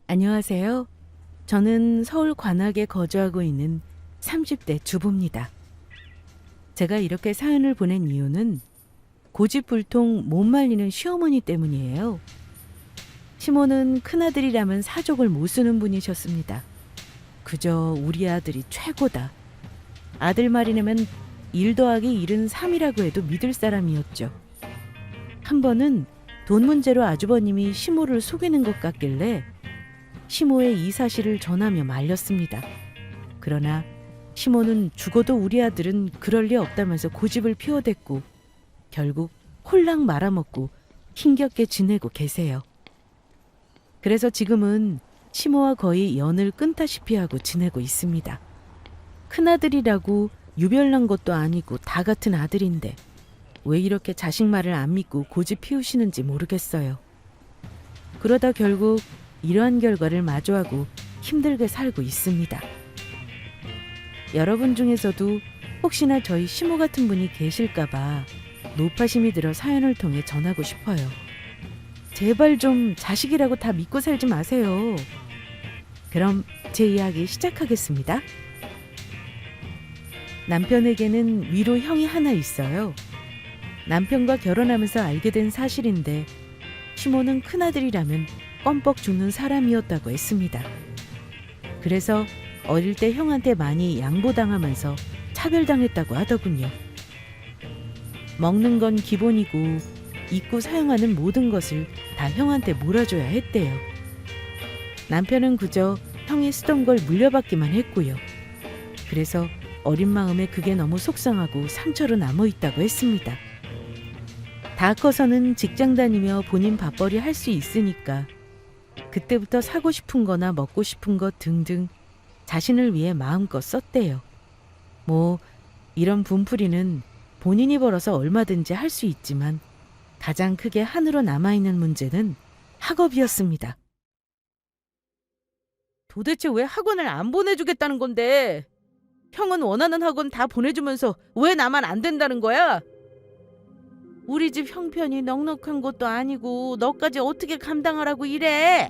안녕하세요. 저는 서울 관악에 거주하고 있는 30대 주부입니다. 제가 이렇게 사연을 보낸 이유는 고집불통 못 말리는 시어머니 때문이에요. 시모는 큰아들이라면 사족을 못 쓰는 분이셨습니다. 그저 우리 아들이 최고다. 아들 말이라면 1 더하기 1은 3이라고 해도 믿을 사람이었죠. 한 번은 돈 문제로 아주버님이 시모를 속이는 것 같길래 시모의 이 사실을 전하며 말렸습니다. 그러나 시모는 죽어도 우리 아들은 그럴 리 없다면서 고집을 피워댔고 결국 홀랑 말아먹고 힘겹게 지내고 계세요. 그래서 지금은 시모와 거의 연을 끊다시피 하고 지내고 있습니다. 큰아들이라고 유별난 것도 아니고 다 같은 아들인데 왜 이렇게 자식 말을 안 믿고 고집 피우시는지 모르겠어요. 그러다 결국 이러한 결과를 마주하고 힘들게 살고 있습니다. 여러분 중에서도 혹시나 저희 시모 같은 분이 계실까봐 노파심이 들어 사연을 통해 전하고 싶어요. 제발 좀 자식이라고 다 믿고 살지 마세요. 그럼 제 이야기 시작하겠습니다. 남편에게는 위로 형이 하나 있어요. 남편과 결혼하면서 알게 된 사실인데 시모는 큰아들이라면 껌뻑 죽는 사람이었다고 했습니다. 그래서 어릴 때 형한테 많이 양보당하면서 차별당했다고 하더군요. 먹는 건 기본이고 입고 사용하는 모든 것을 다 형한테 몰아줘야 했대요. 남편은 그저 형이 쓰던 걸 물려받기만 했고요. 그래서 어린 마음에 그게 너무 속상하고 상처로 남아있다고 했습니다. 다 커서는 직장 다니며 본인 밥벌이 할 수 있으니까 그때부터 사고 싶은 거나 먹고 싶은 것 등등 자신을 위해 마음껏 썼대요. 뭐 이런 분풀이는 본인이 벌어서 얼마든지 할 수 있지만 가장 크게 한으로 남아있는 문제는 학업이었습니다. 도대체 왜 학원을 안 보내주겠다는 건데? 형은 원하는 학원 다 보내주면서 왜 나만 안 된다는 거야? 우리 집 형편이 넉넉한 것도 아니고 너까지 어떻게 감당하라고 이래?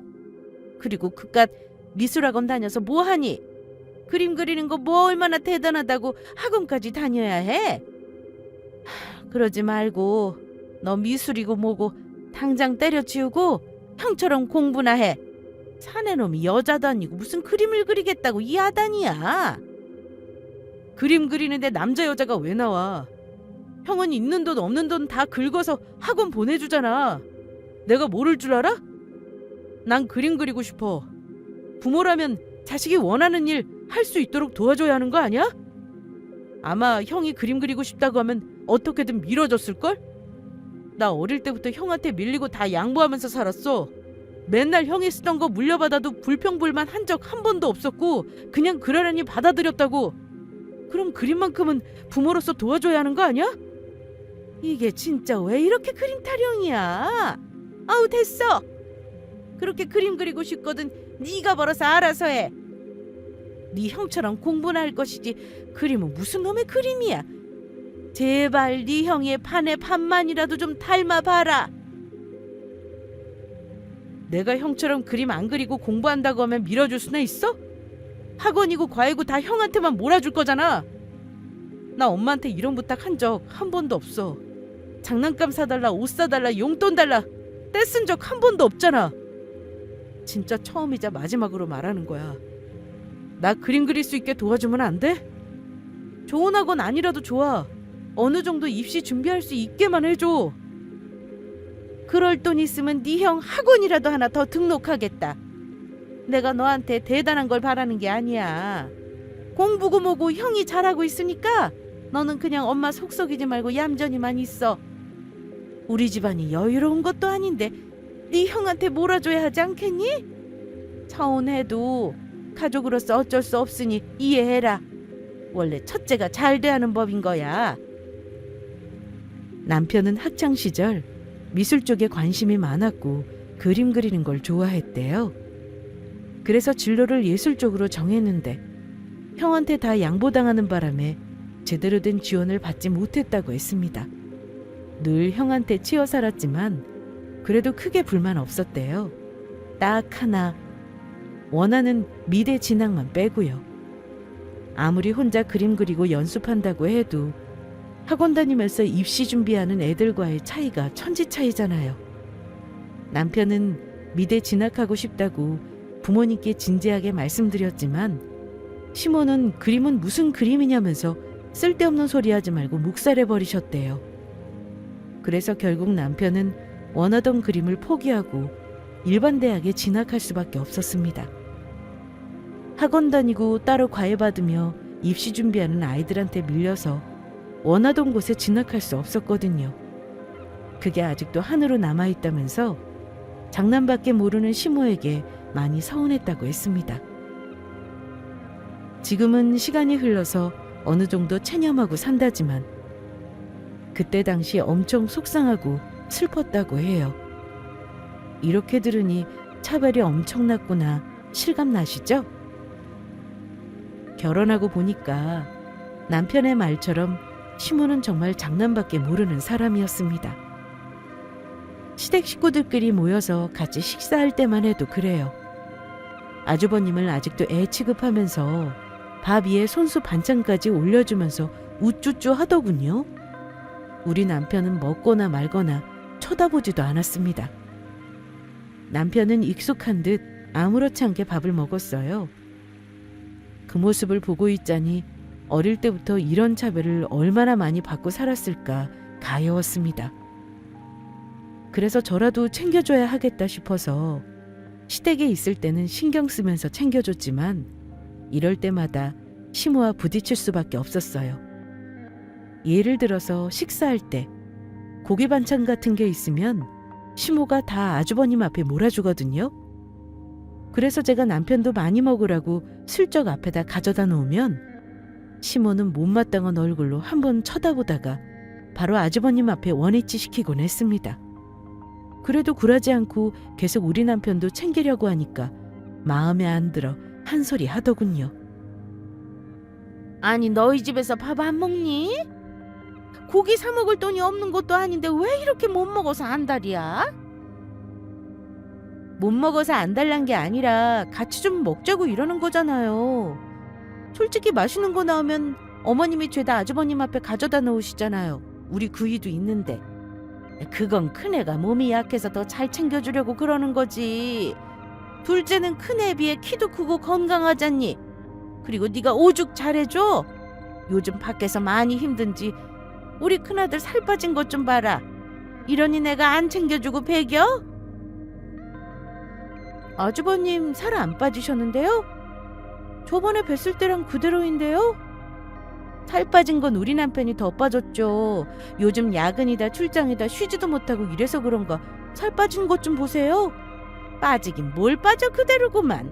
그리고 그깟 미술학원 다녀서 뭐하니? 그림 그리는 거 뭐 얼마나 대단하다고 학원까지 다녀야 해? 그러지 말고 너 미술이고 뭐고 당장 때려치우고 형처럼 공부나 해. 사내놈이 여자도 아니고 무슨 그림을 그리겠다고 이 야단이야. 그림 그리는데 남자 여자가 왜 나와? 형은 있는 돈 없는 돈 다 긁어서 학원 보내주잖아. 내가 모를 줄 알아? 난 그림 그리고 싶어. 부모라면 자식이 원하는 일 할 수 있도록 도와줘야 하는 거 아니야? 아마 형이 그림 그리고 싶다고 하면 어떻게든 밀어줬을걸? 나 어릴 때부터 형한테 밀리고 다 양보하면서 살았어. 맨날 형이 쓰던 거 물려받아도 불평불만 한 적 한 번도 없었고 그냥 그러려니 받아들였다고. 그럼 그림만큼은 부모로서 도와줘야 하는 거 아니야? 이게 진짜 왜 이렇게 그림 타령이야? 아우 됐어. 그렇게 그림 그리고 싶거든 네가 벌어서 알아서 해. 네 형처럼 공부나 할 것이지 그림은 무슨 놈의 그림이야. 제발 네 형의 판에 판만이라도 좀 닮아봐라. 내가 형처럼 그림 안 그리고 공부한다고 하면 밀어줄 수나 있어? 학원이고 과외고 다 형한테만 몰아줄 거잖아. 나 엄마한테 이런 부탁 한 적 한 번도 없어. 장난감 사달라, 옷 사달라, 용돈 달라 떼쓴 적 한 번도 없잖아. 진짜 처음이자 마지막으로 말하는 거야. 나 그림 그릴 수 있게 도와주면 안 돼? 좋은 학원 아니라도 좋아. 어느 정도 입시 준비할 수 있게만 해줘. 그럴 돈 있으면 네 형 학원이라도 하나 더 등록하겠다. 내가 너한테 대단한 걸 바라는 게 아니야. 공부고 뭐고 형이 잘하고 있으니까 너는 그냥 엄마 속 썩이지 말고 얌전히만 있어. 우리 집안이 여유로운 것도 아닌데 네 형한테 몰아줘야 하지 않겠니? 차원해도 가족으로서 어쩔 수 없으니 이해해라. 원래 첫째가 잘 돼야 하는 법인 거야. 남편은 학창시절 미술 쪽에 관심이 많았고 그림 그리는 걸 좋아했대요. 그래서 진로를 예술 쪽으로 정했는데 형한테 다 양보당하는 바람에 제대로 된 지원을 받지 못했다고 했습니다. 늘 형한테 치여 살았지만 그래도 크게 불만 없었대요. 딱 하나, 원하는 미대 진학만 빼고요. 아무리 혼자 그림 그리고 연습한다고 해도 학원 다니면서 입시 준비하는 애들과의 차이가 천지 차이잖아요. 남편은 미대 진학하고 싶다고 부모님께 진지하게 말씀드렸지만 시모는 그림은 무슨 그림이냐면서 쓸데없는 소리 하지 말고 묵살해버리셨대요. 그래서 결국 남편은 원하던 그림을 포기하고 일반 대학에 진학할 수밖에 없었습니다. 학원 다니고 따로 과외 받으며 입시 준비하는 아이들한테 밀려서 원하던 곳에 진학할 수 없었거든요. 그게 아직도 한으로 남아있다면서 장난밖에 모르는 시모에게 많이 서운했다고 했습니다. 지금은 시간이 흘러서 어느 정도 체념하고 산다지만 그때 당시 엄청 속상하고 슬펐다고 해요. 이렇게 들으니 차별이 엄청났구나 실감 나시죠? 결혼하고 보니까 남편의 말처럼 시모는 정말 장난밖에 모르는 사람이었습니다. 시댁 식구들끼리 모여서 같이 식사할 때만 해도 그래요. 아주버님을 아직도 애 취급하면서 밥 위에 손수 반찬까지 올려주면서 우쭈쭈 하더군요. 우리 남편은 먹거나 말거나 쳐다보지도 않았습니다. 남편은 익숙한 듯 아무렇지 않게 밥을 먹었어요. 그 모습을 보고 있자니 어릴 때부터 이런 차별을 얼마나 많이 받고 살았을까 가여웠습니다. 그래서 저라도 챙겨줘야 하겠다 싶어서 시댁에 있을 때는 신경 쓰면서 챙겨줬지만 이럴 때마다 시모와 부딪힐 수밖에 없었어요. 예를 들어서 식사할 때 고기 반찬 같은 게 있으면 시모가 다 아주버님 앞에 몰아주거든요. 그래서 제가 남편도 많이 먹으라고 슬쩍 앞에다 가져다 놓으면 시모는 못마땅한 얼굴로 한번 쳐다보다가 바로 아주버님 앞에 원위치 시키곤 했습니다. 그래도 굴하지 않고 계속 우리 남편도 챙기려고 하니까 마음에 안 들어 한 소리 하더군요. 아니 너희 집에서 밥 안 먹니? 고기 사 먹을 돈이 없는 것도 아닌데 왜 이렇게 못 먹어서 안달이야? 못 먹어서 안달난 게 아니라 같이 좀 먹자고 이러는 거잖아요. 솔직히 맛있는 거 나오면 어머님이 죄다 아주버님 앞에 가져다 놓으시잖아요. 우리 구이도 있는데. 그건 큰애가 몸이 약해서 더 잘 챙겨주려고 그러는 거지. 둘째는 큰애에 비해 키도 크고 건강하잖니. 그리고 네가 오죽 잘해줘. 요즘 밖에서 많이 힘든지 우리 큰아들 살 빠진 것 좀 봐라. 이러니 내가 안 챙겨주고 배겨? 아주버님 살 안 빠지셨는데요? 저번에 뵀을 때랑 그대로인데요? 살 빠진 건 우리 남편이 더 빠졌죠. 요즘 야근이다 출장이다 쉬지도 못하고 이래서 그런가 살 빠진 것 좀 보세요. 빠지긴 뭘 빠져 그대로구만.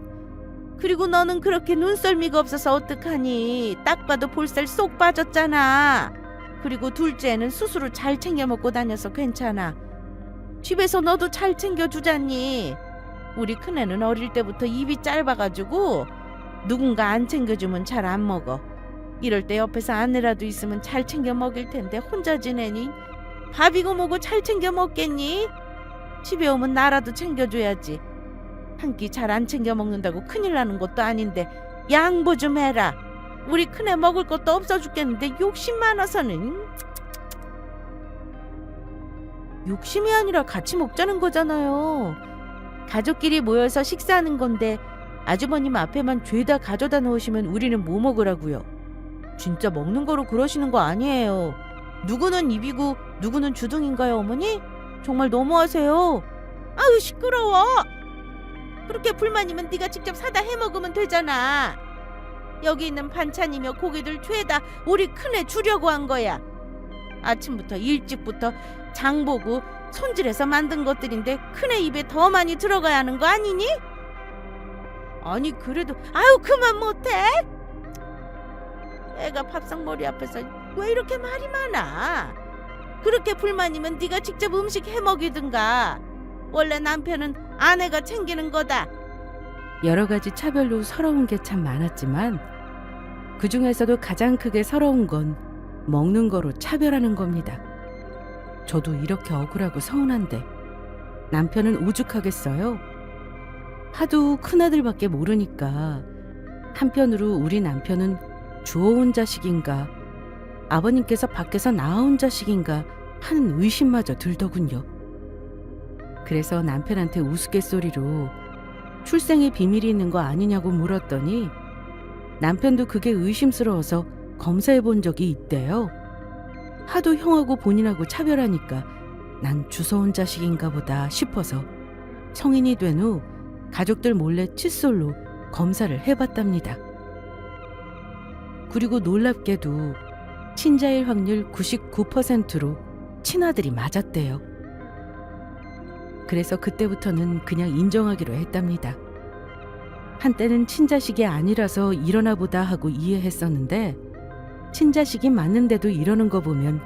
그리고 너는 그렇게 눈썰미가 없어서 어떡하니. 딱 봐도 볼살 쏙 빠졌잖아. 그리고 둘째는 스스로 잘 챙겨 먹고 다녀서 괜찮아. 집에서 너도 잘 챙겨주잖니. 우리 큰애는 어릴 때부터 입이 짧아가지고 누군가 안 챙겨주면 잘 안 먹어. 이럴 때 옆에서 아내라도 있으면 잘 챙겨 먹일 텐데 혼자 지내니 밥이고 뭐고 잘 챙겨 먹겠니? 집에 오면 나라도 챙겨줘야지. 한 끼 잘 안 챙겨 먹는다고 큰일 나는 것도 아닌데 양보 좀 해라. 우리 큰애 먹을 것도 없어 죽겠는데 욕심 많아서는. 욕심이 아니라 같이 먹자는 거잖아요. 가족끼리 모여서 식사하는 건데 아주버님 앞에만 죄다 가져다 놓으시면 우리는 뭐 먹으라고요. 진짜 먹는 거로 그러시는 거 아니에요. 누구는 입이고 누구는 주둥인가요, 어머니? 정말 너무하세요. 아유 시끄러워. 그렇게 불만이면 네가 직접 사다 해먹으면 되잖아. 여기 있는 반찬이며 고기들 죄다 우리 큰애 주려고 한 거야. 아침부터 일찍부터 장 보고 손질해서 만든 것들인데 큰애 입에 더 많이 들어가야 하는 거 아니니? 아니 그래도 아유 그만 못해? 애가 밥상 머리 앞에서 왜 이렇게 말이 많아? 그렇게 불만이면 네가 직접 음식 해먹이든가. 원래 남편은 아내가 챙기는 거다. 여러 가지 차별로 서러운 게 참 많았지만 그 중에서도 가장 크게 서러운 건 먹는 거로 차별하는 겁니다. 저도 이렇게 억울하고 서운한데 남편은 오죽하겠어요. 하도 큰아들밖에 모르니까 한편으로 우리 남편은 주워온 자식인가 아버님께서 밖에서 낳아온 자식인가 하는 의심마저 들더군요. 그래서 남편한테 우스갯소리로 출생의 비밀이 있는 거 아니냐고 물었더니 남편도 그게 의심스러워서 검사해 본 적이 있대요. 하도 형하고 본인하고 차별하니까 난 주워온 자식인가 보다 싶어서 성인이 된 후 가족들 몰래 칫솔로 검사를 해봤답니다. 그리고 놀랍게도 친자일 확률 99%로 친아들이 맞았대요. 그래서 그때부터는 그냥 인정하기로 했답니다. 한때는 친자식이 아니라서 이러나 보다 하고 이해했었는데 친자식이 맞는데도 이러는 거 보면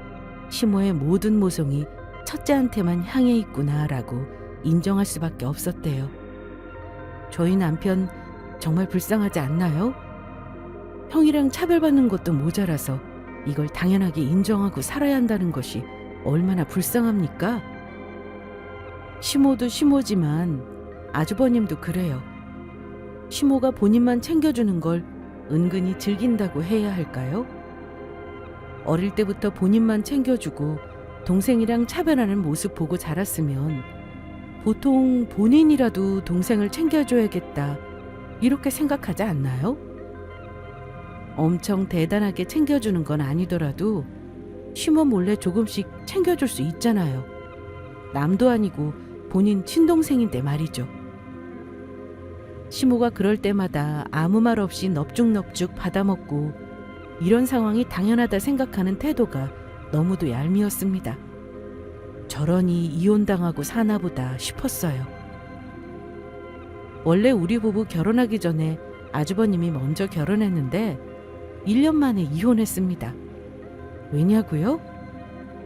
시모의 모든 모성이 첫째한테만 향해 있구나라고 인정할 수밖에 없었대요. 저희 남편 정말 불쌍하지 않나요? 형이랑 차별받는 것도 모자라서 이걸 당연하게 인정하고 살아야 한다는 것이 얼마나 불쌍합니까? 시모도 시모지만 아주버님도 그래요. 시모가 본인만 챙겨주는 걸 은근히 즐긴다고 해야 할까요? 어릴 때부터 본인만 챙겨주고 동생이랑 차별하는 모습 보고 자랐으면 보통 본인이라도 동생을 챙겨줘야겠다 이렇게 생각하지 않나요? 엄청 대단하게 챙겨주는 건 아니더라도 시모 몰래 조금씩 챙겨줄 수 있잖아요. 남도 아니고 본인 친동생인데 말이죠. 시모가 그럴 때마다 아무 말 없이 넙죽넙죽 받아먹고 이런 상황이 당연하다 생각하는 태도가 너무도 얄미웠습니다. 저러니 이혼당하고 사나보다 싶었어요. 원래 우리 부부 결혼하기 전에 아주버님이 먼저 결혼했는데 1년 만에 이혼했습니다. 왜냐고요?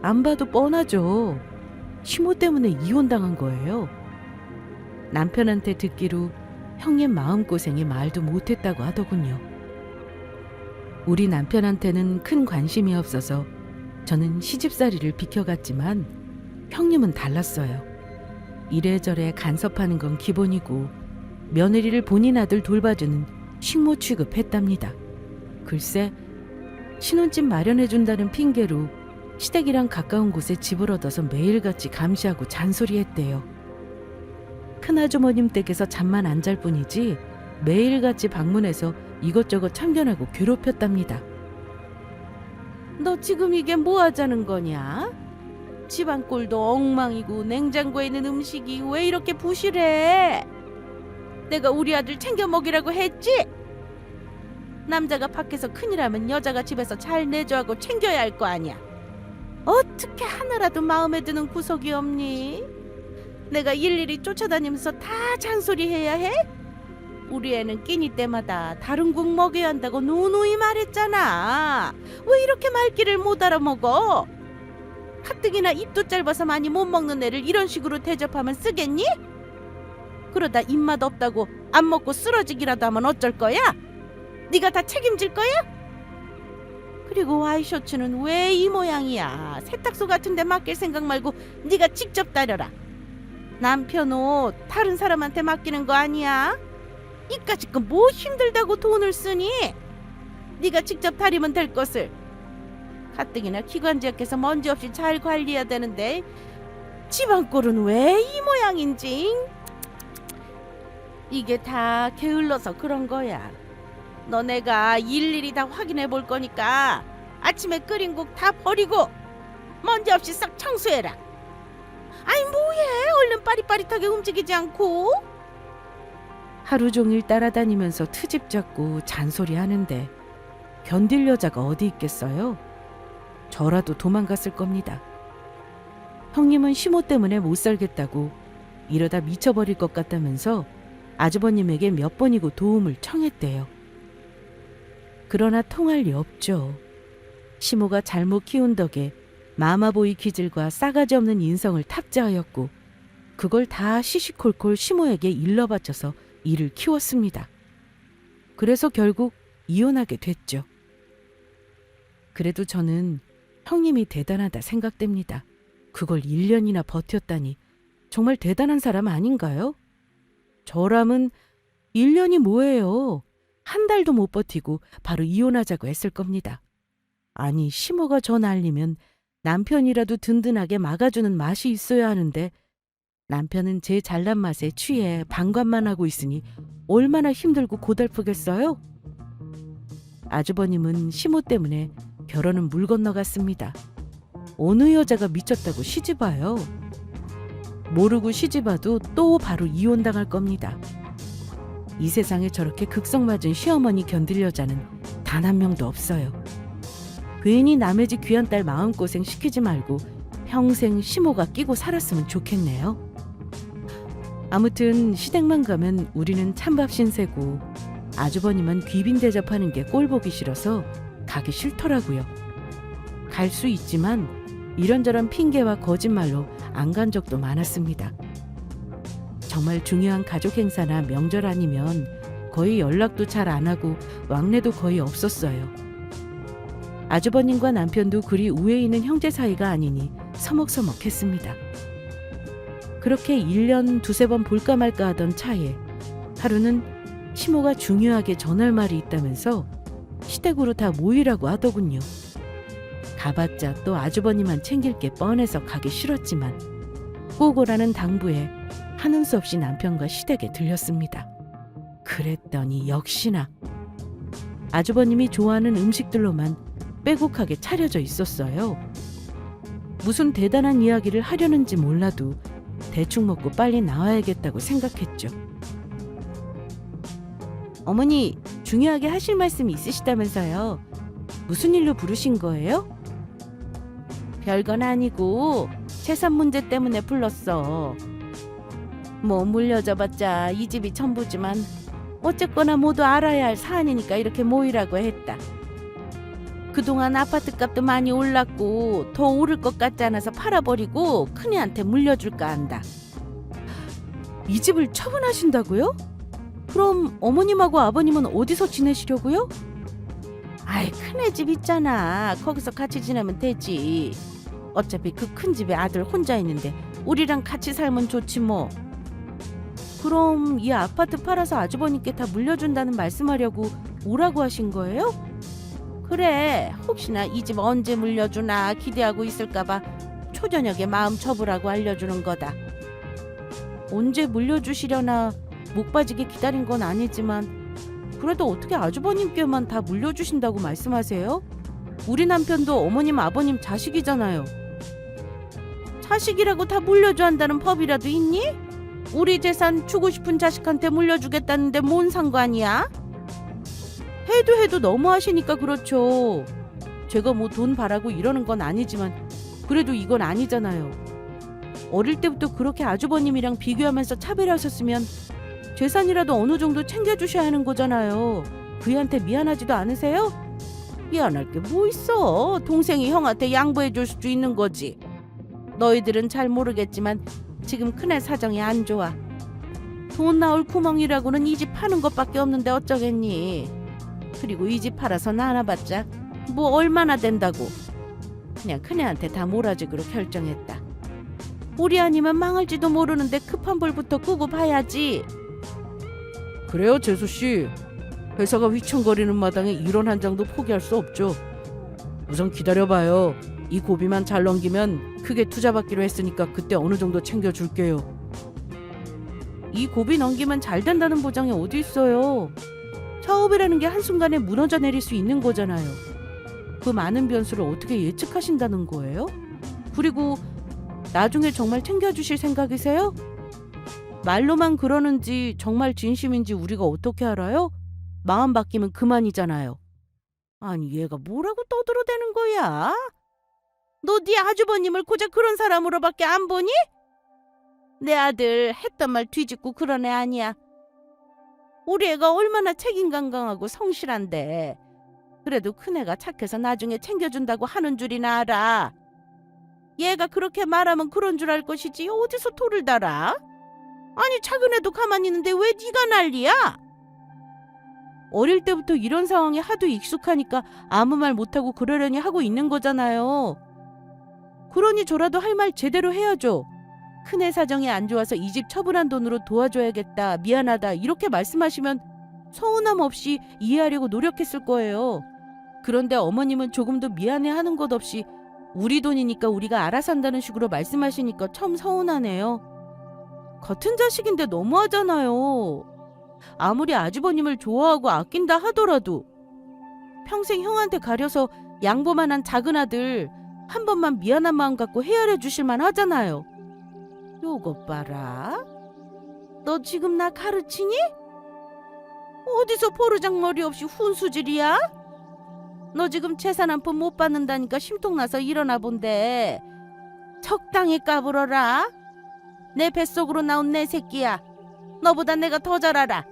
안 봐도 뻔하죠. 시모 때문에 이혼당한 거예요. 남편한테 듣기로 형님 마음고생에 말도 못했다고 하더군요. 우리 남편한테는 큰 관심이 없어서 저는 시집살이를 비켜갔지만 형님은 달랐어요. 이래저래 간섭하는 건 기본이고 며느리를 본인 아들 돌봐주는 식모 취급했답니다. 글쎄 신혼집 마련해준다는 핑계로 시댁이랑 가까운 곳에 집을 얻어서 매일같이 감시하고 잔소리했대요. 큰아주머님 댁에서 잠만 안 잘 뿐이지 매일같이 방문해서 이것저것 참견하고 괴롭혔답니다. 너 지금 이게 뭐 하자는 거냐? 집안 꼴도 엉망이고 냉장고에 있는 음식이 왜 이렇게 부실해? 내가 우리 아들 챙겨 먹이라고 했지? 남자가 밖에서 큰일 하면 여자가 집에서 잘 내조하고 챙겨야 할 거 아니야. 어떻게 하나라도 마음에 드는 구석이 없니? 내가 일일이 쫓아다니면서 다 잔소리해야 해? 우리 애는 끼니 때마다 다른 국 먹여야 한다고 누누이 말했잖아. 왜 이렇게 말귀를 못 알아먹어? 가뜩이나 입도 짧아서 많이 못 먹는 애를 이런 식으로 대접하면 쓰겠니? 그러다 입맛 없다고 안 먹고 쓰러지기라도 하면 어쩔 거야? 네가 다 책임질 거야? 그리고 와이셔츠는 왜 이 모양이야? 세탁소 같은 데 맡길 생각 말고 네가 직접 다려라. 남편 옷 다른 사람한테 맡기는 거 아니야? 이까짓 거 뭐 힘들다고 돈을 쓰니? 네가 직접 다리면 될 것을. 가뜩이나 기관지역해서 먼지 없이 잘 관리해야 되는데 집안 꼴은 왜 이 모양인지. 이게 다 게을러서 그런 거야. 너네가 일일이 다 확인해 볼 거니까 아침에 끓인 국 다 버리고 먼지 없이 싹 청소해라. 아이 뭐해? 얼른 빠릿빠릿하게 움직이지 않고. 하루 종일 따라다니면서 트집 잡고 잔소리 하는데 견딜 여자가 어디 있겠어요? 저라도 도망갔을 겁니다. 형님은 시모 때문에 못 살겠다고 이러다 미쳐버릴 것 같다면서 아주버님에게 몇 번이고 도움을 청했대요. 그러나 통할 리 없죠. 시모가 잘못 키운 덕에 마마보이 기질과 싸가지 없는 인성을 탑재하였고 그걸 다 시시콜콜 시모에게 일러바쳐서 이를 키웠습니다. 그래서 결국 이혼하게 됐죠. 그래도 저는 형님이 대단하다 생각됩니다. 그걸 1년이나 버텼다니 정말 대단한 사람 아닌가요? 저라면 1년이 뭐예요. 한 달도 못 버티고 바로 이혼하자고 했을 겁니다. 아니, 시모가 저 날리면 남편이라도 든든하게 막아주는 맛이 있어야 하는데 남편은 제 잘난 맛에 취해 방관만 하고 있으니 얼마나 힘들고 고달프겠어요? 아주버님은 시모 때문에 결혼은 물 건너갔습니다. 어느 여자가 미쳤다고 시집와요? 모르고 시집와도 또 바로 이혼당할 겁니다. 이 세상에 저렇게 극성맞은 시어머니 견딜 여자는 단 한 명도 없어요. 괜히 남의 집 귀한 딸 마음고생 시키지 말고 평생 시모가 끼고 살았으면 좋겠네요. 아무튼 시댁만 가면 우리는 찬밥 신세고 아주버님은 귀빈 대접하는 게 꼴보기 싫어서 가기 싫더라고요. 갈 수 있지만 이런저런 핑계와 거짓말로 안 간 적도 많았습니다. 정말 중요한 가족 행사나 명절 아니면 거의 연락도 잘 안 하고 왕래도 거의 없었어요. 아주버님과 남편도 그리 우애 있는 형제 사이가 아니니 서먹서먹했습니다. 그렇게 1년 두세 번 볼까 말까 하던 차에 하루는 시모가 중요하게 전할 말이 있다면서 시댁으로 다 모이라고 하더군요. 가봤자 또 아주버님만 챙길 게 뻔해서 가기 싫었지만 꼭 오라는 당부에 하는 수 없이 남편과 시댁에 들렸습니다. 그랬더니 역시나 아주버님이 좋아하는 음식들로만 빼곡하게 차려져 있었어요. 무슨 대단한 이야기를 하려는지 몰라도 대충 먹고 빨리 나와야겠다고 생각했죠. 어머니, 중요하게 하실 말씀이 있으시다면서요. 무슨 일로 부르신 거예요? 별건 아니고 재산 문제 때문에 불렀어. 뭐 물려줘봤자 이 집이 전부지만 어쨌거나 모두 알아야 할 사안이니까 이렇게 모이라고 했다. 그동안 아파트 값도 많이 올랐고 더 오를 것 같지 않아서 팔아버리고 큰애한테 물려줄까 한다. 이 집을 처분하신다고요? 그럼 어머님하고 아버님은 어디서 지내시려고요? 아이, 큰애 집 있잖아. 거기서 같이 지내면 되지. 어차피 그 큰 집에 아들 혼자 있는데 우리랑 같이 살면 좋지 뭐. 그럼 이 아파트 팔아서 아주버님께 다 물려준다는 말씀하려고 오라고 하신 거예요? 그래, 혹시나 이 집 언제 물려주나 기대하고 있을까봐 초저녁에 마음 접으라고 알려주는 거다. 언제 물려주시려나 목 빠지게 기다린 건 아니지만 그래도 어떻게 아주버님께만 다 물려주신다고 말씀하세요? 우리 남편도 어머님 아버님 자식이잖아요. 자식이라고 다 물려줘 한다는 법이라도 있니? 우리 재산 주고 싶은 자식한테 물려주겠다는데 뭔 상관이야? 해도 너무하시니까 그렇죠. 제가 뭐 돈 바라고 이러는 건 아니지만 그래도 이건 아니잖아요. 어릴 때부터 그렇게 아주버님이랑 비교하면서 차별하셨으면 재산이라도 어느 정도 챙겨주셔야 하는 거잖아요. 그이한테 미안하지도 않으세요? 미안할 게 뭐 있어. 동생이 형한테 양보해 줄 수도 있는 거지. 너희들은 잘 모르겠지만 지금 큰애 사정이 안 좋아. 돈 나올 구멍이라고는 이 집 파는 것밖에 없는데 어쩌겠니. 그리고 이 집 팔아서 나눠봤자 뭐 얼마나 된다고. 그냥 큰애한테 다 몰아주기로 결정했다. 우리 아니면 망할지도 모르는데 급한 불부터 끄고 봐야지. 그래요, 재수씨. 회사가 휘청거리는 마당에 1원 한 장도 포기할 수 없죠. 우선 기다려봐요. 이 고비만 잘 넘기면 크게 투자받기로 했으니까 그때 어느 정도 챙겨줄게요. 이 고비 넘기면 잘 된다는 보장이 어디 있어요. 사업이라는 게 한순간에 무너져 내릴 수 있는 거잖아요. 그 많은 변수를 어떻게 예측하신다는 거예요? 그리고 나중에 정말 챙겨주실 생각이세요? 말로만 그러는지 정말 진심인지 우리가 어떻게 알아요? 마음 바뀌면 그만이잖아요. 아니, 얘가 뭐라고 떠들어대는 거야? 너 네 아주버님을 고작 그런 사람으로밖에 안 보니? 내 아들 했던 말 뒤집고 그런 애 아니야. 우리 애가 얼마나 책임감강하고 성실한데 그래도 큰애가 착해서 나중에 챙겨준다고 하는 줄이나 알아. 얘가 그렇게 말하면 그런 줄 알 것이지 어디서 토를 달아? 아니, 작은애도 가만히 있는데 왜 네가 난리야? 어릴 때부터 이런 상황에 하도 익숙하니까 아무 말 못하고 그러려니 하고 있는 거잖아요. 그러니 저라도 할 말 제대로 해야죠. 큰애 사정이 안 좋아서 이 집 처분한 돈으로 도와줘야겠다, 미안하다 이렇게 말씀하시면 서운함 없이 이해하려고 노력했을 거예요. 그런데 어머님은 조금도 미안해하는 것 없이 우리 돈이니까 우리가 알아서 한다는 식으로 말씀하시니까 참 서운하네요. 같은 자식인데 너무하잖아요. 아무리 아주버님을 좋아하고 아낀다 하더라도 평생 형한테 가려서 양보만 한 작은 아들 한 번만 미안한 마음 갖고 헤아려 주실만 하잖아요. 요것 봐라. 너 지금 나 가르치니? 어디서 포르장머리 없이 훈수질이야? 너 지금 재산 한 푼 못 받는다니까 심통나서 일어나 본데 적당히 까불어라. 내 뱃속으로 나온 내 새끼야. 너보다 내가 더 잘 알아.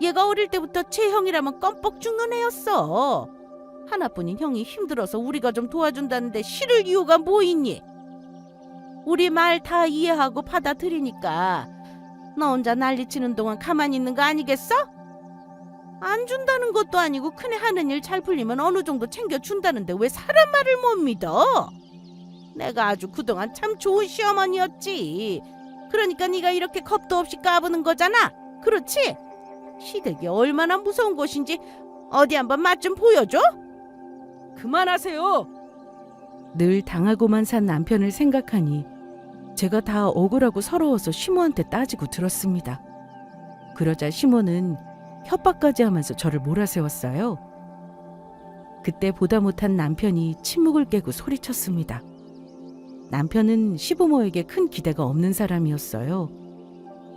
얘가 어릴 때부터 제 형이라면 껌뻑 죽는 애였어. 하나뿐인 형이 힘들어서 우리가 좀 도와준다는데 싫을 이유가 뭐 있니? 우리 말 다 이해하고 받아들이니까 너 혼자 난리치는 동안 가만히 있는 거 아니겠어? 안 준다는 것도 아니고 큰애 하는 일 잘 풀리면 어느 정도 챙겨준다는데 왜 사람 말을 못 믿어? 내가 아주 그동안 참 좋은 시어머니였지. 그러니까 네가 이렇게 겁도 없이 까부는 거잖아. 그렇지? 시댁이 얼마나 무서운 곳인지 어디 한번 맛 좀 보여줘? 그만하세요. 늘 당하고만 산 남편을 생각하니 제가 다 억울하고 서러워서 시모한테 따지고 들었습니다. 그러자 시모는 협박까지 하면서 저를 몰아세웠어요. 그때 보다 못한 남편이 침묵을 깨고 소리쳤습니다. 남편은 시부모에게 큰 기대가 없는 사람이었어요.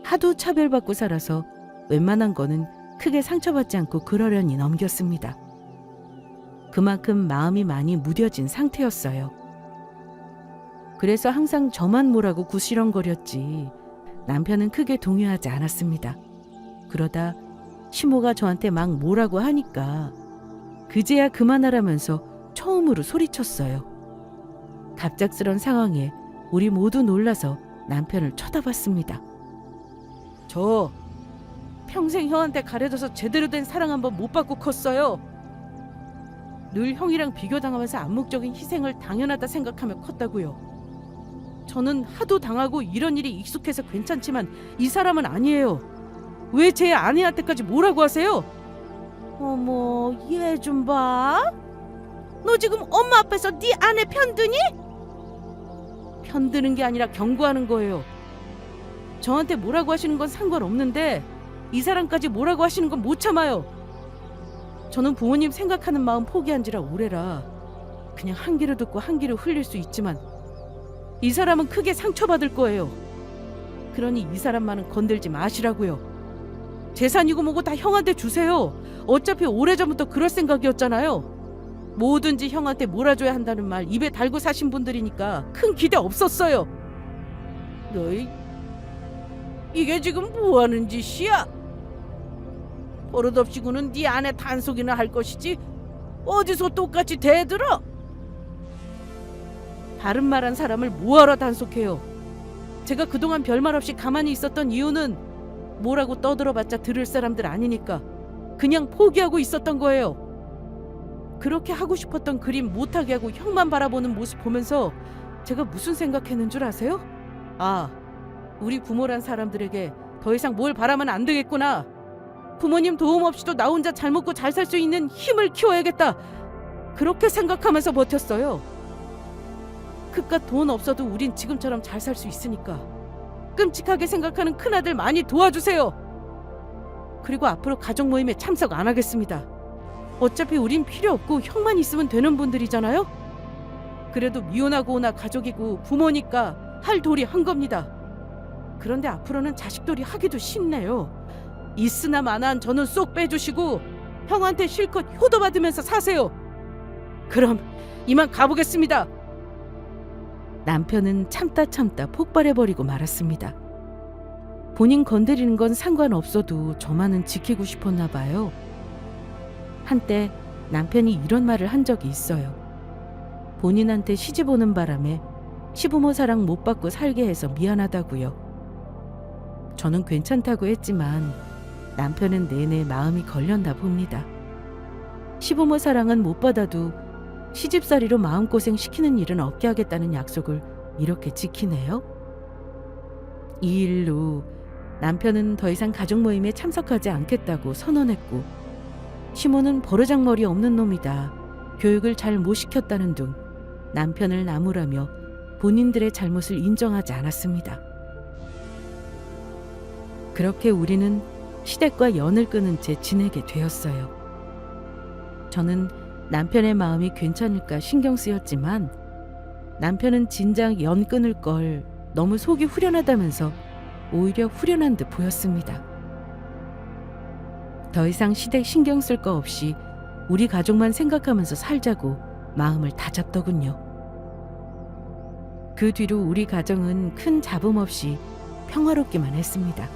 하도 차별받고 살아서 웬만한 거는 크게 상처받지 않고 그러려니 넘겼습니다. 그만큼 마음이 많이 무뎌진 상태였어요. 그래서 항상 저만 뭐라고 구시렁거렸지 남편은 크게 동요하지 않았습니다. 그러다 시모가 저한테 막 뭐라고 하니까 그제야 그만하라면서 처음으로 소리쳤어요. 갑작스런 상황에 우리 모두 놀라서 남편을 쳐다봤습니다. 저 평생 형한테 가려져서 제대로 된 사랑 한번 못 받고 컸어요. 늘 형이랑 비교당하면서 암묵적인 희생을 당연하다 생각하며 컸다고요. 저는 하도 당하고 이런 일이 익숙해서 괜찮지만 이 사람은 아니에요. 왜 제 아내한테까지 뭐라고 하세요? 어머, 얘 좀 봐. 너 지금 엄마 앞에서 네 아내 편드니? 편드는 게 아니라 경고하는 거예요. 저한테 뭐라고 하시는 건 상관없는데 이 사람까지 뭐라고 하시는 건 못 참아요. 저는 부모님 생각하는 마음 포기한 지라 오래라 그냥 한 귀로 듣고 한 귀로 흘릴 수 있지만 이 사람은 크게 상처받을 거예요. 그러니 이 사람만은 건들지 마시라고요. 재산이고 뭐고 다 형한테 주세요. 어차피 오래전부터 그럴 생각이었잖아요. 뭐든지 형한테 몰아줘야 한다는 말 입에 달고 사신 분들이니까 큰 기대 없었어요. 너희 이게 지금 뭐하는 짓이야? 버릇없이고는 네 아내 단속이나 할 것이지 어디서 똑같이 대들어? 다른 말한 사람을 뭐하러 단속해요? 제가 그동안 별말 없이 가만히 있었던 이유는 뭐라고 떠들어봤자 들을 사람들 아니니까 그냥 포기하고 있었던 거예요. 그렇게 하고 싶었던 그림 못하게 하고 형만 바라보는 모습 보면서 제가 무슨 생각했는 줄 아세요? 아, 우리 부모란 사람들에게 더 이상 뭘 바라면 안 되겠구나. 부모님 도움 없이도 나 혼자 잘 먹고 잘 살 수 있는 힘을 키워야겠다. 그렇게 생각하면서 버텼어요. 그깟 돈 없어도 우린 지금처럼 잘 살 수 있으니까 끔찍하게 생각하는 큰아들 많이 도와주세요. 그리고 앞으로 가족 모임에 참석 안 하겠습니다. 어차피 우린 필요 없고 형만 있으면 되는 분들이잖아요. 그래도 미혼하고 오나 가족이고 부모니까 할 도리 한 겁니다. 그런데 앞으로는 자식돌이 하기도 쉽네요. 있으나 마나한 저는 쏙 빼주시고 형한테 실컷 효도받으면서 사세요. 그럼 이만 가보겠습니다. 남편은 참다 폭발해버리고 말았습니다. 본인 건드리는 건 상관없어도 저만은 지키고 싶었나 봐요. 한때 남편이 이런 말을 한 적이 있어요. 본인한테 시집 오는 바람에 시부모 사랑 못 받고 살게 해서 미안하다고요. 저는 괜찮다고 했지만 남편은 내내 마음이 걸렸나 봅니다. 시부모 사랑은 못 받아도 시집살이로 마음고생 시키는 일은 없게 하겠다는 약속을 이렇게 지키네요. 이 일로 남편은 더 이상 가족 모임에 참석하지 않겠다고 선언했고, 시모는 버르장머리 없는 놈이다, 교육을 잘 못 시켰다는 등 남편을 나무라며 본인들의 잘못을 인정하지 않았습니다. 그렇게 우리는 시댁과 연을 끊은 채 지내게 되었어요. 저는 남편의 마음이 괜찮을까 신경 쓰였지만 남편은 진작 연 끊을 걸 너무 속이 후련하다면서 오히려 후련한 듯 보였습니다. 더 이상 시댁 신경 쓸 거 없이 우리 가족만 생각하면서 살자고 마음을 다잡더군요. 그 뒤로 우리 가정은 큰 잡음 없이 평화롭기만 했습니다.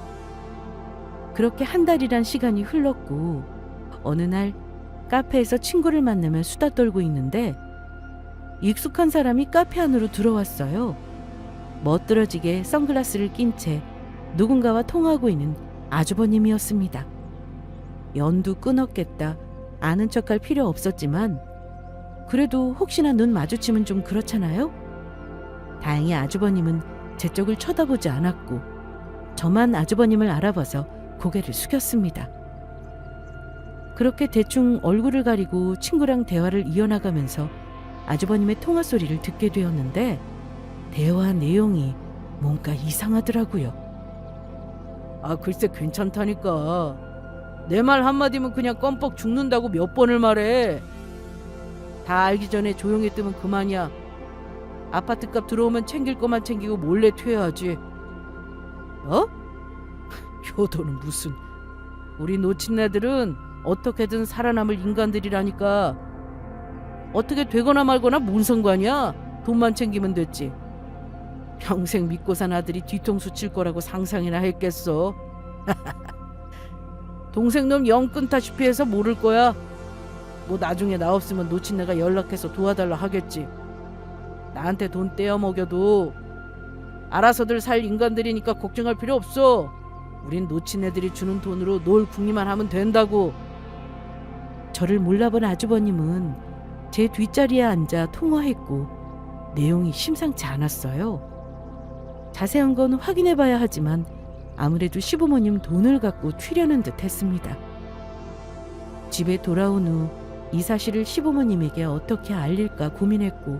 그렇게 한 달이란 시간이 흘렀고, 어느 날 카페에서 친구를 만나며 수다 떨고 있는데 익숙한 사람이 카페 안으로 들어왔어요. 멋들어지게 선글라스를 낀 채 누군가와 통화하고 있는 아주버님이었습니다. 연도 끊었겠다 아는 척할 필요 없었지만 그래도 혹시나 눈 마주치면 좀 그렇잖아요. 다행히 아주버님은 제 쪽을 쳐다보지 않았고 저만 아주버님을 알아봐서 고개를 숙였습니다. 그렇게 대충 얼굴을 가리고 친구랑 대화를 이어나가면서 아주버님의 통화 소리를 듣게 되었는데 대화 내용이 뭔가 이상하더라고요. 아, 글쎄 괜찮다니까. 내 말 한마디면 그냥 껌뻑 죽는다고 몇 번을 말해. 다 알기 전에 조용히 뜨면 그만이야. 아파트값 들어오면 챙길 것만 챙기고 몰래 튀어야지. 어? 효도는 무슨. 우리 놓친애들은 어떻게든 살아남을 인간들이라니까. 어떻게 되거나 말거나 뭔 상관이야. 돈만 챙기면 됐지. 평생 믿고 산 아들이 뒤통수 칠 거라고 상상이나 했겠어. 동생 놈 영 끊다시피 해서 모를 거야. 뭐 나중에 나 없으면 놓친 애가 연락해서 도와달라 하겠지. 나한테 돈 떼어 먹여도 알아서들 살 인간들이니까 걱정할 필요 없어. 우린 놓친 애들이 주는 돈으로 놀 궁리만 하면 된다고. 저를 몰라본 아주버님은 제 뒷자리에 앉아 통화했고 내용이 심상치 않았어요. 자세한 건 확인해봐야 하지만 아무래도 시부모님 돈을 갖고 튀려는 듯 했습니다. 집에 돌아온 후 이 사실을 시부모님에게 어떻게 알릴까 고민했고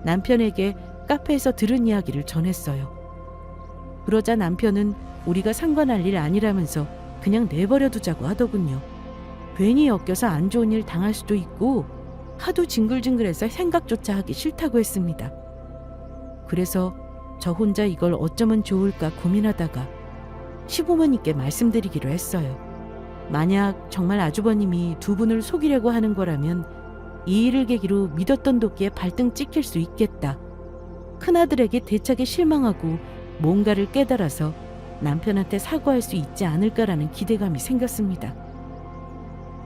남편에게 카페에서 들은 이야기를 전했어요. 그러자 남편은 우리가 상관할 일 아니라면서 그냥 내버려 두자고 하더군요. 괜히 엮여서 안 좋은 일 당할 수도 있고 하도 징글징글해서 생각조차 하기 싫다고 했습니다. 그래서 저 혼자 이걸 어쩌면 좋을까 고민하다가 시부모님께 말씀드리기로 했어요. 만약 정말 아주버님이 두 분을 속이려고 하는 거라면 이 일을 계기로 믿었던 도끼에 발등 찍힐 수 있겠다. 큰아들에게 대차게 실망하고 뭔가를 깨달아서 남편한테 사과할 수 있지 않을까라는 기대감이 생겼습니다.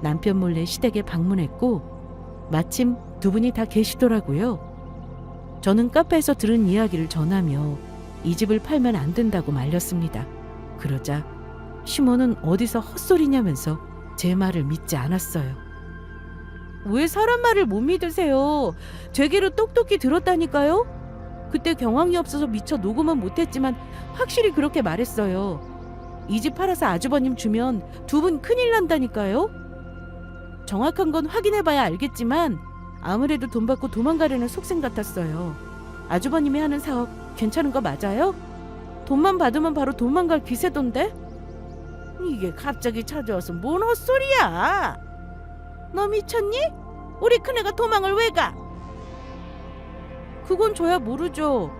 남편 몰래 시댁에 방문했고 마침 두 분이 다 계시더라고요. 저는 카페에서 들은 이야기를 전하며 이 집을 팔면 안 된다고 말렸습니다. 그러자 시모는 어디서 헛소리냐면서 제 말을 믿지 않았어요. 왜 사람 말을 못 믿으세요? 되게로 똑똑히 들었다니까요. 그때 경황이 없어서 미처 녹음은 못했지만 확실히 그렇게 말했어요. 이 집 팔아서 아주버님 주면 두 분 큰일 난다니까요. 정확한 건 확인해봐야 알겠지만 아무래도 돈 받고 도망가려는 속셈 같았어요. 아주버님이 하는 사업 괜찮은 거 맞아요? 돈만 받으면 바로 도망갈 기세던데? 이게 갑자기 찾아와서 뭔 헛소리야? 너 미쳤니? 우리 큰애가 도망을 왜 가? 그건 저야 모르죠.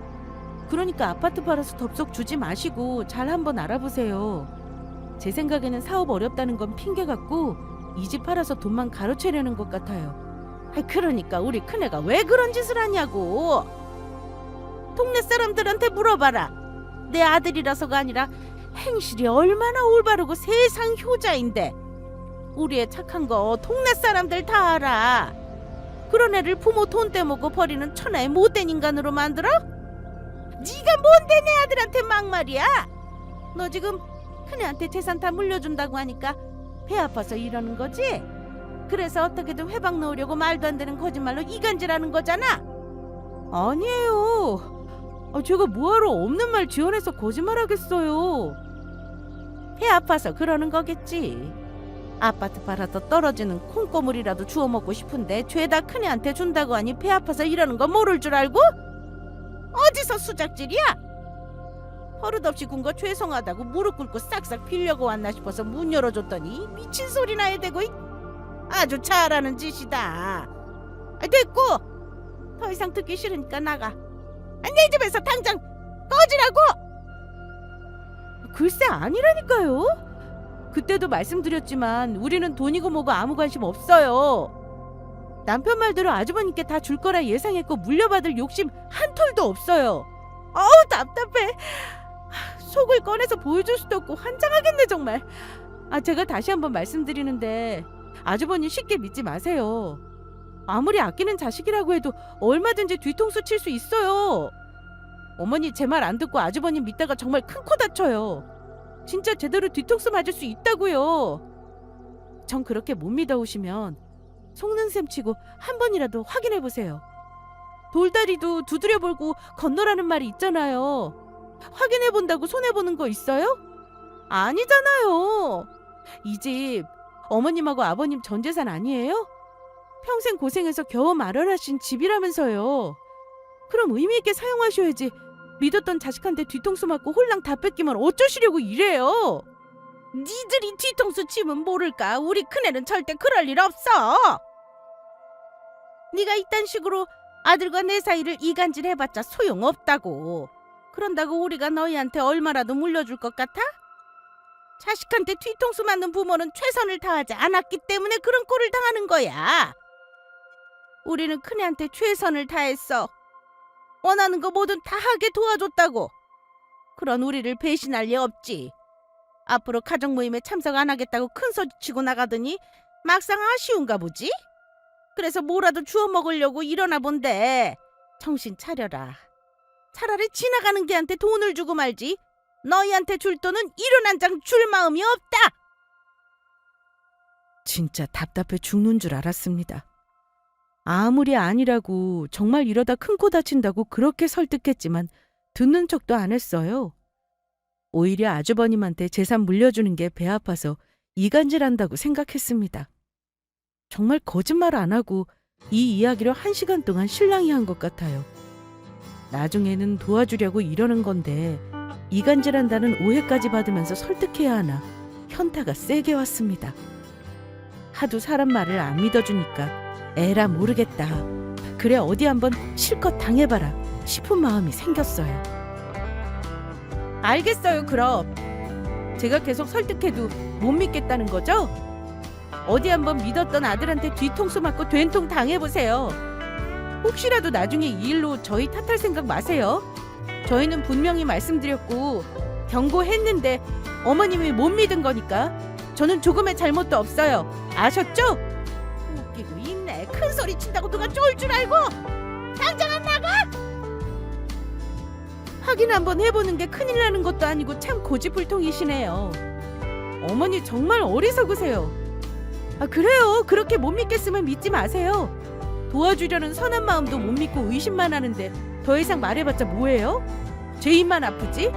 그러니까 아파트 팔아서 덥석 주지 마시고 잘 한번 알아보세요. 제 생각에는 사업 어렵다는 건 핑계 같고 이 집 팔아서 돈만 가로채려는 것 같아요. 그러니까 우리 큰애가 왜 그런 짓을 하냐고. 동네 사람들한테 물어봐라. 내 아들이라서가 아니라 행실이 얼마나 올바르고 세상 효자인데. 우리 애 착한 거 동네 사람들 다 알아. 그런 애를 부모 돈 떼먹고 버리는 천하의 못된 인간으로 만들어? 네가 뭔데 내 아들한테 막말이야? 너 지금 큰애한테 재산 다 물려준다고 하니까 배 아파서 이러는 거지? 그래서 어떻게든 회방 넣으려고 말도 안 되는 거짓말로 이간질하는 거잖아? 아니에요. 제가 뭐하러 없는 말 지어내서 거짓말하겠어요. 배 아파서 그러는 거겠지. 아파트 팔아서 떨어지는 콩고물이라도 주워 먹고 싶은데 죄다 큰애한테 준다고 하니 배 아파서 이러는 거 모를 줄 알고? 어디서 수작질이야? 버릇없이 군 거 죄송하다고 무릎 꿇고 싹싹 빌려고 왔나 싶어서 문 열어줬더니 미친 소리나 해대고 아주 잘하는 짓이다. 됐고 더 이상 듣기 싫으니까 나가. 내 집에서 당장 꺼지라고. 글쎄 아니라니까요. 그때도 말씀드렸지만 우리는 돈이고 뭐고 아무 관심 없어요. 남편 말대로 아주버님께 다 줄 거라 예상했고 물려받을 욕심 한 톨도 없어요. 어우 답답해. 속을 꺼내서 보여줄 수도 없고 환장하겠네 정말. 제가 다시 한번 말씀드리는데 아주버님 쉽게 믿지 마세요. 아무리 아끼는 자식이라고 해도 얼마든지 뒤통수 칠 수 있어요. 어머니 제 말 안 듣고 아주버님 믿다가 정말 큰 코 다쳐요. 진짜 제대로 뒤통수 맞을 수 있다고요. 전 그렇게 못 믿어오시면 속는 셈 치고 한 번이라도 확인해 보세요. 돌다리도 두드려 보고 건너라는 말이 있잖아요. 확인해 본다고 손해 보는 거 있어요? 아니잖아요. 이 집 어머님하고 아버님 전 재산 아니에요? 평생 고생해서 겨우 마련하신 집이라면서요. 그럼 의미 있게 사용하셔야지. 믿었던 자식한테 뒤통수 맞고 홀랑 다 뺏기면 어쩌시려고 이래요? 니들이 뒤통수 치면 모를까? 우리 큰애는 절대 그럴 일 없어. 네가 이딴 식으로 아들과 내 사이를 이간질 해봤자 소용없다고. 그런다고 우리가 너희한테 얼마라도 물려줄 것 같아? 자식한테 뒤통수 맞는 부모는 최선을 다하지 않았기 때문에 그런 꼴을 당하는 거야. 우리는 큰애한테 최선을 다했어. 원하는 거 뭐든 다 하게 도와줬다고. 그런 우리를 배신할 리 없지. 앞으로 가족 모임에 참석 안 하겠다고 큰 소리 치고 나가더니 막상 아쉬운가 보지? 그래서 뭐라도 주워 먹으려고 일어나 본데 정신 차려라. 차라리 지나가는 개한테 돈을 주고 말지. 너희한테 줄 돈은 일원 한 장 줄 마음이 없다. 진짜 답답해 죽는 줄 알았습니다. 아무리 아니라고 정말 이러다 큰 코 다친다고 그렇게 설득했지만 듣는 척도 안 했어요. 오히려 아주버님한테 재산 물려주는 게 배 아파서 이간질한다고 생각했습니다. 정말 거짓말 안 하고 이 이야기를 1시간 동안 실랑이 한 것 같아요. 나중에는 도와주려고 이러는 건데 이간질한다는 오해까지 받으면서 설득해야 하나 현타가 세게 왔습니다. 하도 사람 말을 안 믿어주니까 에라 모르겠다. 그래 어디 한번 실컷 당해봐라 싶은 마음이 생겼어요. 알겠어요 그럼. 제가 계속 설득해도 못 믿겠다는 거죠? 어디 한번 믿었던 아들한테 뒤통수 맞고 된통 당해보세요. 혹시라도 나중에 이 일로 저희 탓할 생각 마세요. 저희는 분명히 말씀드렸고 경고했는데 어머님이 못 믿은 거니까 저는 조금의 잘못도 없어요. 아셨죠? 웃기고 있네. 큰 소리 친다고 누가 쫄 줄 알고. 당장 안 나가. 확인 한번 해보는 게 큰일 나는 것도 아니고 참 고집불통이시네요. 어머니 정말 어리석으세요. 그래요. 그렇게 못 믿겠으면 믿지 마세요. 도와주려는 선한 마음도 못 믿고 의심만 하는데 더 이상 말해봤자 뭐예요? 제 입만 아프지?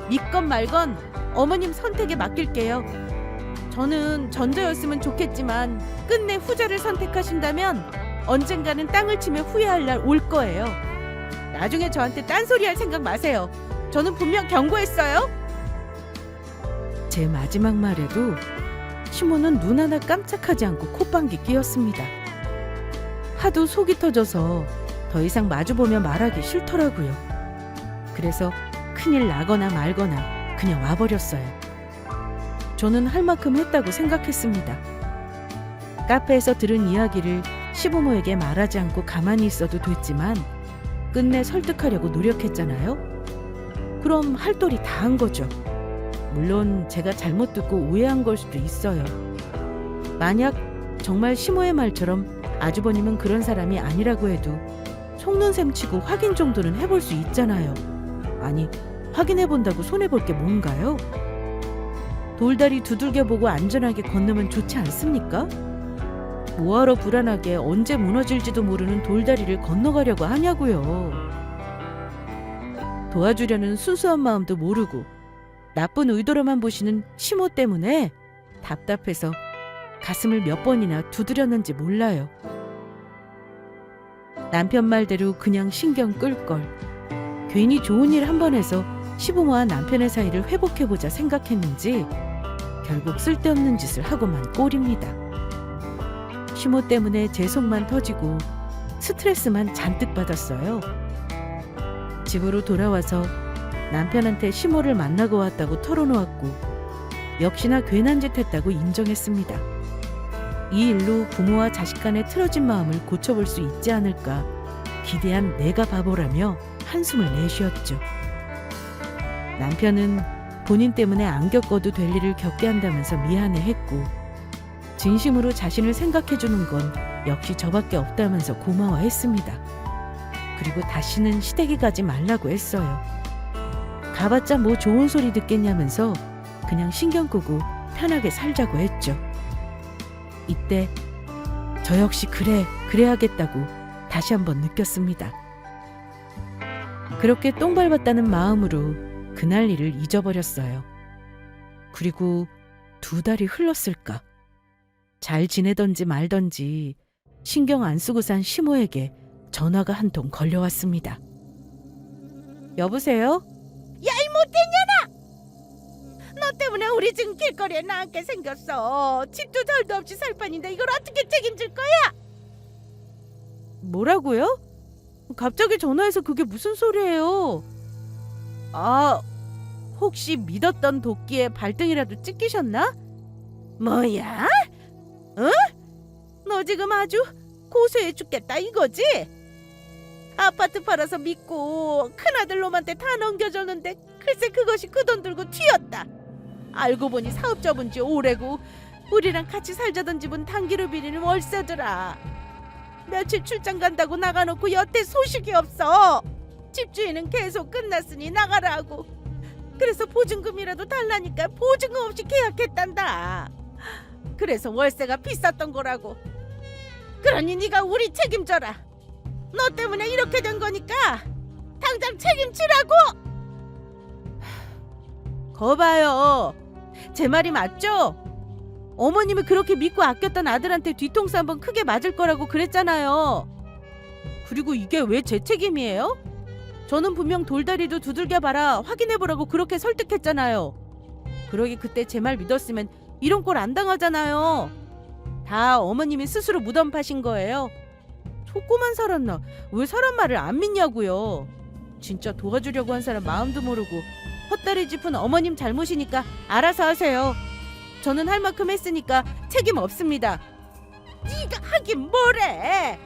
믿건 말건 어머님 선택에 맡길게요. 저는 전자였으면 좋겠지만 끝내 후자를 선택하신다면 언젠가는 땅을 치며 후회할 날 올 거예요. 나중에 저한테 딴소리 할 생각 마세요. 저는 분명 경고했어요. 제 마지막 말에도 시모는 눈 하나 깜짝하지 않고 콧방귀 뀌었습니다. 하도 속이 터져서 더 이상 마주보며 말하기 싫더라고요. 그래서 큰일 나거나 말거나 그냥 와버렸어요. 저는 할 만큼 했다고 생각했습니다. 카페에서 들은 이야기를 시부모에게 말하지 않고 가만히 있어도 됐지만 끝내 설득하려고 노력했잖아요. 그럼 할 도리 다 한 거죠. 물론 제가 잘못 듣고 오해한 걸 수도 있어요. 만약 정말 시모의 말처럼 아주버님은 그런 사람이 아니라고 해도 속는 셈 치고 확인 정도는 해볼 수 있잖아요. 아니, 확인해본다고 손해볼 게 뭔가요? 돌다리 두들겨보고 안전하게 건너면 좋지 않습니까? 뭐하러 불안하게 언제 무너질지도 모르는 돌다리를 건너가려고 하냐고요. 도와주려는 순수한 마음도 모르고 나쁜 의도로만 보시는 시모 때문에 답답해서 가슴을 몇 번이나 두드렸는지 몰라요. 남편 말대로 그냥 신경 끌걸. 괜히 좋은 일 한 번 해서 시부모와 남편의 사이를 회복해보자 생각했는지 결국 쓸데없는 짓을 하고만 꼴입니다. 시모 때문에 제 속만 터지고 스트레스만 잔뜩 받았어요. 집으로 돌아와서 남편한테 시모를 만나고 왔다고 털어놓았고 역시나 괜한 짓 했다고 인정했습니다. 이 일로 부모와 자식 간의 틀어진 마음을 고쳐볼 수 있지 않을까 기대한 내가 바보라며 한숨을 내쉬었죠. 남편은 본인 때문에 안 겪어도 될 일을 겪게 한다면서 미안해했고 진심으로 자신을 생각해주는 건 역시 저밖에 없다면서 고마워했습니다. 그리고 다시는 시댁에 가지 말라고 했어요. 가봤자 뭐 좋은 소리 듣겠냐면서 그냥 신경 끄고 편하게 살자고 했죠. 이때 저 역시 그래야겠다고 다시 한번 느꼈습니다. 그렇게 똥 밟았다는 마음으로 그날 일을 잊어버렸어요. 그리고 2달이 흘렀을까? 잘 지내던지 말던지 신경 안 쓰고 산 시모에게 전화가 한 통 걸려왔습니다. 여보세요? 야, 이 못된 년아! 너 때문에 우리 지금 길거리에 나앉게 생겼어. 집도 절도 없이 살 판인데 이걸 어떻게 책임질 거야? 뭐라고요? 갑자기 전화해서 그게 무슨 소리예요? 아, 혹시 믿었던 도끼에 발등이라도 찍히셨나? 뭐야? 어? 너 지금 아주 고소해 죽겠다 이거지? 아파트 팔아서 믿고 큰아들 놈한테 다 넘겨줬는데 글쎄 그것이 그 돈 들고 튀었다. 알고 보니 사업자분 지 오래고 우리랑 같이 살자던 집은 단기로 빌리는 월세더라. 며칠 출장 간다고 나가놓고 여태 소식이 없어. 집주인은 계속 끝났으니 나가라고. 그래서 보증금이라도 달라니까 보증금 없이 계약했단다. 그래서 월세가 비쌌던 거라고. 그러니 네가 우리 책임져라. 너 때문에 이렇게 된 거니까 당장 책임지라고. 거봐요. 제 말이 맞죠? 어머님이 그렇게 믿고 아꼈던 아들한테 뒤통수 한번 크게 맞을 거라고 그랬잖아요. 그리고 이게 왜 제 책임이에요? 저는 분명 돌다리도 두들겨봐라 확인해보라고 그렇게 설득했잖아요. 그러기 그때 제 말 믿었으면 이런 꼴 안 당하잖아요. 다 어머님이 스스로 무덤 파신 거예요. 조그만 살았나 왜 사람 말을 안 믿냐고요. 진짜 도와주려고 한 사람 마음도 모르고 헛다리 짚은 어머님 잘못이니까 알아서 하세요. 저는 할 만큼 했으니까 책임 없습니다. 네가 하긴 뭐래.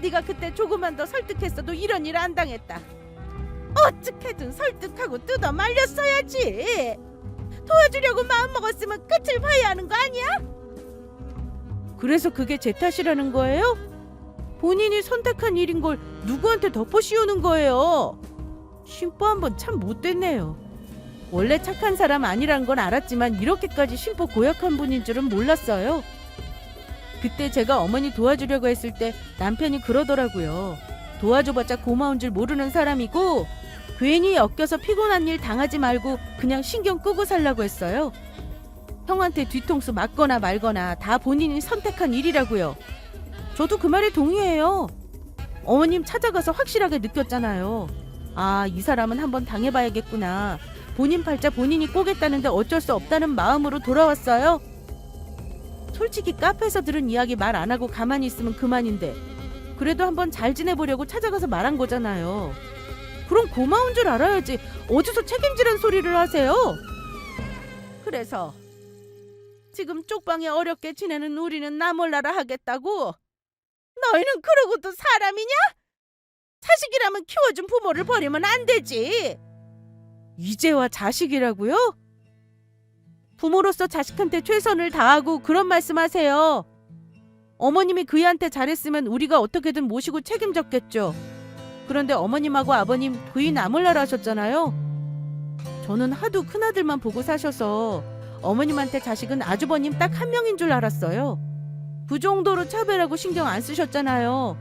네가 그때 조금만 더 설득했어도 이런 일 안 당했다. 어떻게든 설득하고 뜯어 말렸어야지. 도와주려고 마음먹었으면 끝을 봐야 하는 거 아니야? 그래서 그게 제 탓이라는 거예요? 본인이 선택한 일인 걸 누구한테 덮어 씌우는 거예요. 심보 한번 참 못됐네요. 원래 착한 사람 아니란 건 알았지만 이렇게까지 심보 고약한 분인 줄은 몰랐어요. 그때 제가 어머니 도와주려고 했을 때 남편이 그러더라고요. 도와줘봤자 고마운 줄 모르는 사람이고 괜히 엮여서 피곤한 일 당하지 말고 그냥 신경 끄고 살라고 했어요. 형한테 뒤통수 맞거나 말거나 다 본인이 선택한 일이라고요. 저도 그 말에 동의해요. 어머님 찾아가서 확실하게 느꼈잖아요. 아, 이 사람은 한번 당해봐야겠구나. 본인 팔자 본인이 꼬겠다는데 어쩔 수 없다는 마음으로 돌아왔어요. 솔직히 카페에서 들은 이야기 말 안 하고 가만히 있으면 그만인데 그래도 한번 잘 지내보려고 찾아가서 말한 거잖아요. 그럼 고마운 줄 알아야지 어디서 책임지란 소리를 하세요. 그래서 지금 쪽방에 어렵게 지내는 우리는 나 몰라라 하겠다고? 너희는 그러고도 사람이냐? 자식이라면 키워준 부모를 버리면 안 되지. 이제와 자식이라고요? 부모로서 자식한테 최선을 다하고 그런 말씀하세요. 어머님이 그이한테 잘했으면 우리가 어떻게든 모시고 책임졌겠죠. 그런데 어머님하고 아버님 그이 나몰라라 하셨잖아요. 저는 하도 큰아들만 보고 사셔서 어머님한테 자식은 아주버님 딱 한 명인 줄 알았어요. 그 정도로 차별하고 신경 안 쓰셨잖아요.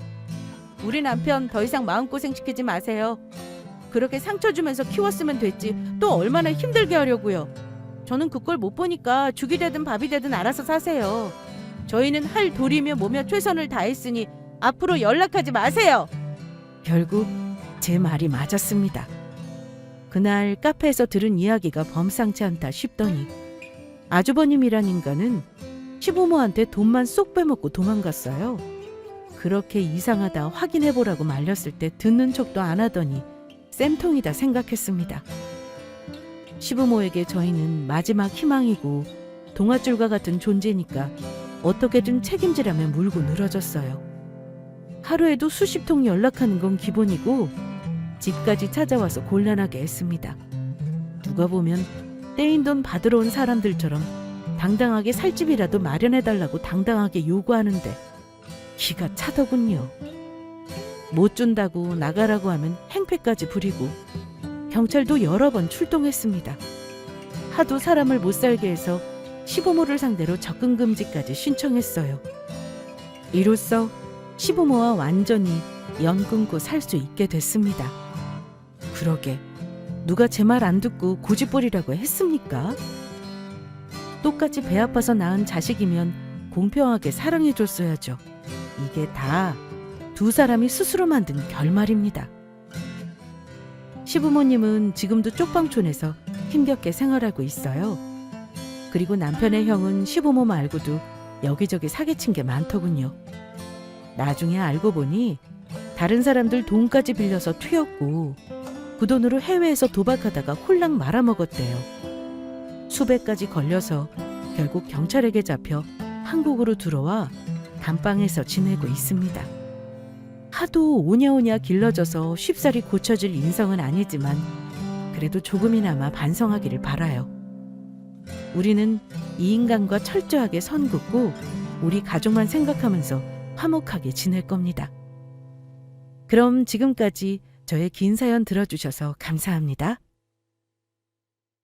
우리 남편 더 이상 마음고생 시키지 마세요. 그렇게 상처 주면서 키웠으면 됐지. 또 얼마나 힘들게 하려고요. 저는 그걸 못 보니까 죽이 되든 밥이 되든 알아서 사세요. 저희는 할 도리며 뭐며 최선을 다했으니 앞으로 연락하지 마세요. 결국 제 말이 맞았습니다. 그날 카페에서 들은 이야기가 범상치 않다 싶더니 아주버님이란 인간은 시부모한테 돈만 쏙 빼먹고 도망갔어요. 그렇게 이상하다 확인해보라고 말렸을 때 듣는 척도 안 하더니 쌤통이다 생각했습니다. 시부모에게 저희는 마지막 희망이고 동아줄과 같은 존재니까 어떻게든 책임지라며 물고 늘어졌어요. 하루에도 수십 통 연락하는 건 기본이고 집까지 찾아와서 곤란하게 했습니다. 누가 보면 떼인 돈 받으러 온 사람들처럼 당당하게 살집이라도 마련해달라고 당당하게 요구하는데 기가 차더군요. 못 준다고 나가라고 하면 행패까지 부리고 경찰도 여러 번 출동했습니다. 하도 사람을 못 살게 해서 시부모를 상대로 접근 금지까지 신청했어요. 이로써 시부모와 완전히 연 끊고 살 수 있게 됐습니다. 그러게 누가 제 말 안 듣고 고집부리라고 했습니까? 똑같이 배 아파서 낳은 자식이면 공평하게 사랑해줬어야죠. 이게 다 두 사람이 스스로 만든 결말입니다. 시부모님은 지금도 쪽방촌에서 힘겹게 생활하고 있어요. 그리고 남편의 형은 시부모 말고도 여기저기 사기친 게 많더군요. 나중에 알고 보니 다른 사람들 돈까지 빌려서 튀었고 그 돈으로 해외에서 도박하다가 홀랑 말아먹었대요. 수배까지 걸려서 결국 경찰에게 잡혀 한국으로 들어와 감방에서 지내고 있습니다. 하도 오냐오냐 길러져서 쉽사리 고쳐질 인성은 아니지만 그래도 조금이나마 반성하기를 바라요. 우리는 이 인간과 철저하게 선 긋고 우리 가족만 생각하면서 화목하게 지낼 겁니다. 그럼 지금까지 저의 긴 사연 들어주셔서 감사합니다.